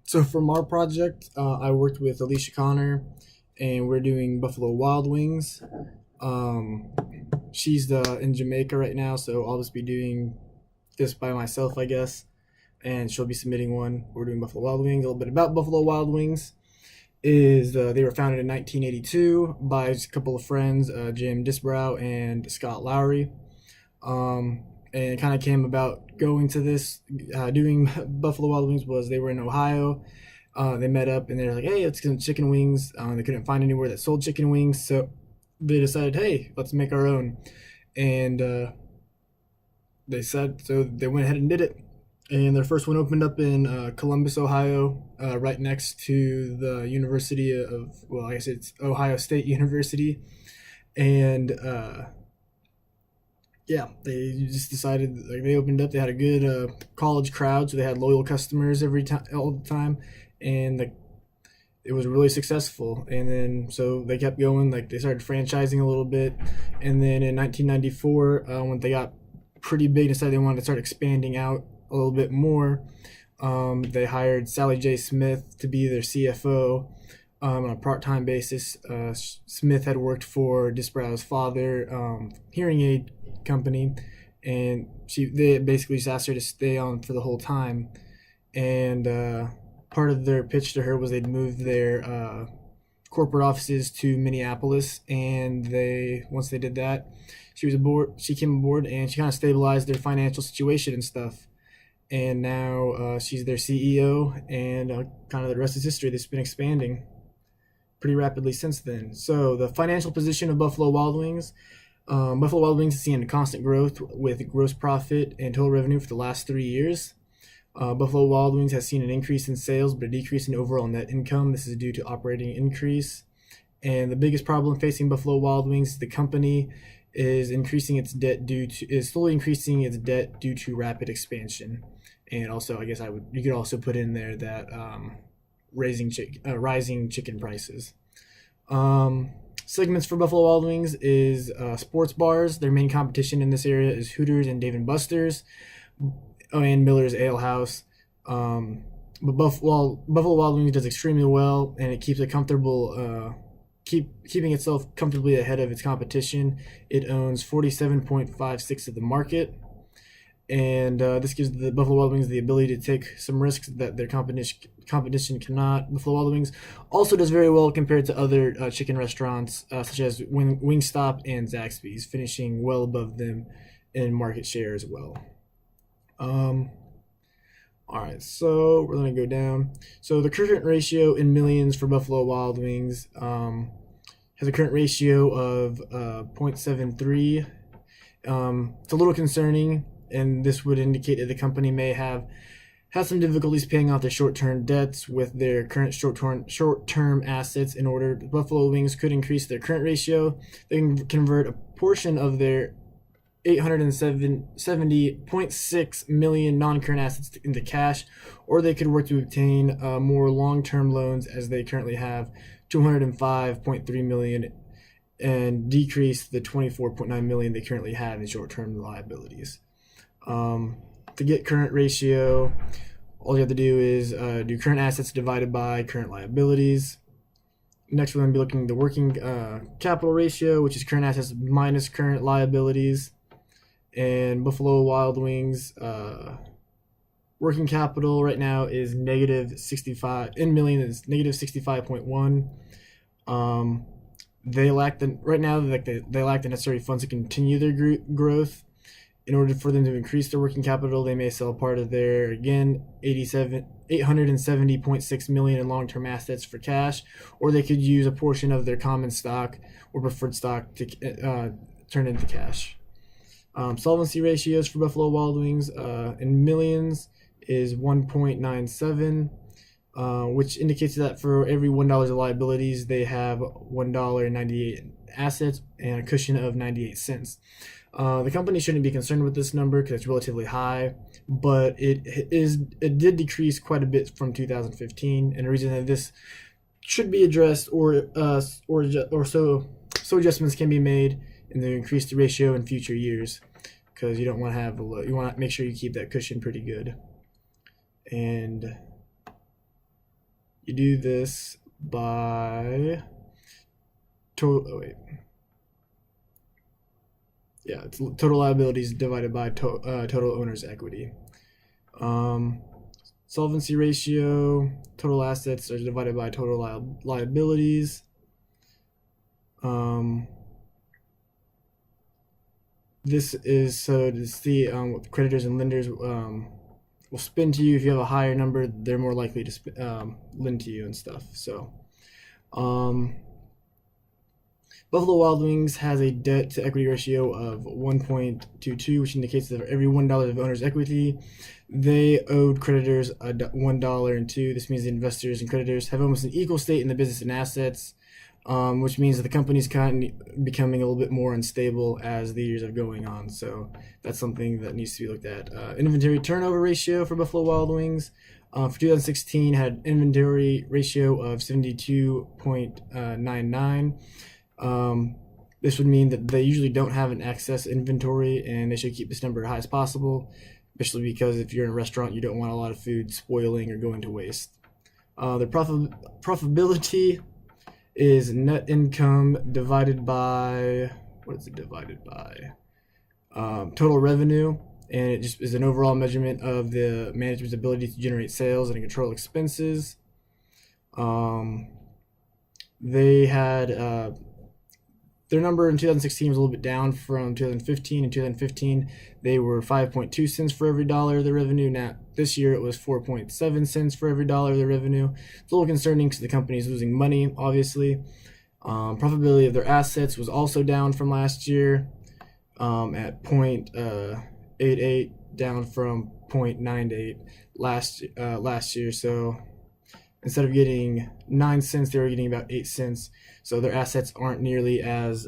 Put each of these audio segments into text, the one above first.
So from our project, I worked with Alicia Connor, and we're doing Buffalo Wild Wings. Um, she's in Jamaica right now, so I'll just be doing this by myself, I guess. And she'll be submitting one. We're doing Buffalo Wild Wings. A little bit about Buffalo Wild Wings is they were founded in 1982 by a couple of friends, Jim Disbrow and Scott Lowry. And it kind of came about going to this, doing Buffalo Wild Wings was they were in Ohio. They met up and they're like, hey, let's get some chicken wings. They couldn't find anywhere that sold chicken wings, so they decided, hey, let's make our own. And they said, so they went ahead and did it. And their first one opened up in Columbus, Ohio, right next to the University of, well, I guess it's Ohio State University. And yeah, they just decided, like, they opened up. They had a good college crowd, so they had loyal customers every time, all the time, and it was really successful. And then so they kept going. Like they started franchising a little bit, and then in 1994, when they got pretty big, decided they wanted to start expanding out a little bit more. They hired Sally J. Smith to be their CFO. On a part-time basis. Smith had worked for Disbrow's father, hearing aid company, and they basically just asked her to stay on for the whole time. And part of their pitch to her was they'd move their corporate offices to Minneapolis, and once they did that, she came aboard, and she kind of stabilized their financial situation and stuff. And now she's their CEO, and kind of the rest is history. They've been expanding pretty rapidly since then. So the financial position of Buffalo Wild Wings. Buffalo Wild Wings has seen constant growth with gross profit and total revenue for the last 3 years. Buffalo Wild Wings has seen an increase in sales, but a decrease in overall net income. This is due to operating increase. And the biggest problem facing Buffalo Wild Wings is the company is slowly increasing its debt due to rapid expansion. And also, I guess you could also put in there that rising chicken prices. Segments for Buffalo Wild Wings is sports bars. Their main competition in this area is Hooters and Dave and Buster's, and Miller's Ale House. But Buffalo Wild Wings does extremely well, and it keeps a comfortable, keeping itself comfortably ahead of its competition. It owns 47.56 of the market. And this gives the Buffalo Wild Wings the ability to take some risks that their competition cannot. Buffalo Wild Wings also does very well compared to other chicken restaurants, such as Wingstop and Zaxby's, finishing well above them in market share as well. All right, so we're going to go down. So the current ratio in millions for Buffalo Wild Wings has a current ratio of 0.73. It's a little concerning, and this would indicate that the company may have some difficulties paying off their short-term debts with their current short-term assets. In order, Buffalo Wings could increase their current ratio. They can convert a portion of their 870.6 million non-current assets into cash, or they could work to obtain more long-term loans, as they currently have 205.3 million, and decrease the 24.9 million they currently have in short-term liabilities. To get current ratio, all you have to do is do current assets divided by current liabilities. Next, we're going to be looking at the working capital ratio, which is current assets minus current liabilities. And Buffalo Wild Wings working capital right now is negative 65 in million is negative 65.1. They lack the necessary funds to continue their growth. In order for them to increase their working capital, they may sell part of their, again, 870.6 million in long-term assets for cash, or they could use a portion of their common stock or preferred stock to turn into cash. Solvency ratios for Buffalo Wild Wings in millions is 1.97, which indicates that for every $1 of liabilities, they have $1.98 assets and a cushion of 98 cents. The company shouldn't be concerned with this number because it's relatively high, but it did decrease quite a bit from 2015, and the reason that this should be addressed or so adjustments can be made and to increase the ratio in future years, because you want to make sure you keep that cushion pretty good. And You do this by total. Oh wait, yeah, it's total liabilities divided by total owner's equity. Solvency ratio, total assets are divided by total liabilities. This is so to see what creditors and lenders will spend to you. If you have a higher number, they're more likely to lend to you and stuff. So, Buffalo Wild Wings has a debt to equity ratio of 1.22, which indicates that for every $1 of owner's equity, they owed creditors $1 and two. This means the investors and creditors have almost an equal stake in the business and assets, which means that the company's kind of becoming a little bit more unstable as the years are going on. So that's something that needs to be looked at. Inventory turnover ratio for Buffalo Wild Wings for 2016 had inventory ratio of 72.99. This would mean that they usually don't have an excess inventory, and they should keep this number as high as possible, especially because if you're in a restaurant, you don't want a lot of food spoiling or going to waste. Their profitability is net income divided by, what is it divided by? Total revenue, and it just is an overall measurement of the management's ability to generate sales and control expenses. They had their number in 2016 was a little bit down from 2015. In 2015, they were 5.2 cents for every dollar of the revenue. Now, this year it was 4.7 cents for every dollar of the revenue. It's a little concerning because the company is losing money, obviously. Profitability of their assets was also down from last year at 0.88, down from 0.98 last year. So instead of getting 9 cents, they were getting about 8 cents. So their assets aren't nearly as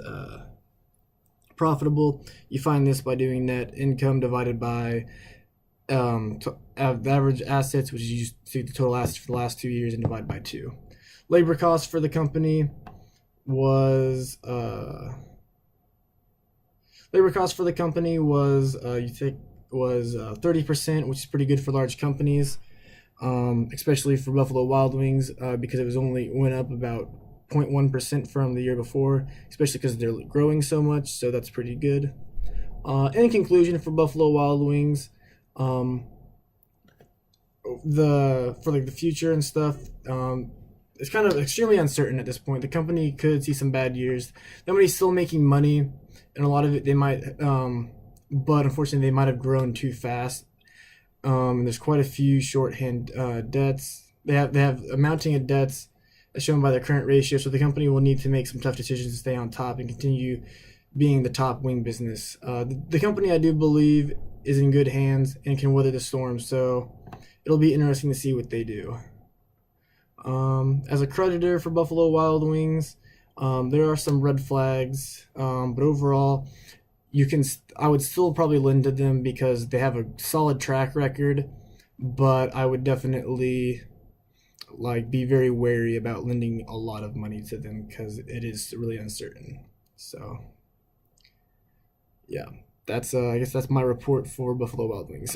profitable. You find this by doing net income divided by the average assets, which is used to the total assets for the last 2 years, and divide by 2. Labor costs for the company was 30%, which is pretty good for large companies. Especially for Buffalo Wild Wings, because it was only went up about 0.1% from the year before, especially because they're growing so much, so that's pretty good. In conclusion, for Buffalo Wild Wings, for the future and stuff, it's kind of extremely uncertain at this point. The company could see some bad years. The company's still making money, and a lot of it they might, but unfortunately they might have grown too fast. There's quite a few shorthand debts. They have amounting of debts as shown by their current ratio, so the company will need to make some tough decisions to stay on top and continue being the top wing business. The company, I do believe, is in good hands and can weather the storm, so it'll be interesting to see what they do. As a creditor for Buffalo Wild Wings, there are some red flags, but overall, I would still probably lend to them because they have a solid track record, but I would definitely be very wary about lending a lot of money to them because it is really uncertain. So yeah, that's I guess that's my report for Buffalo Wild Wings.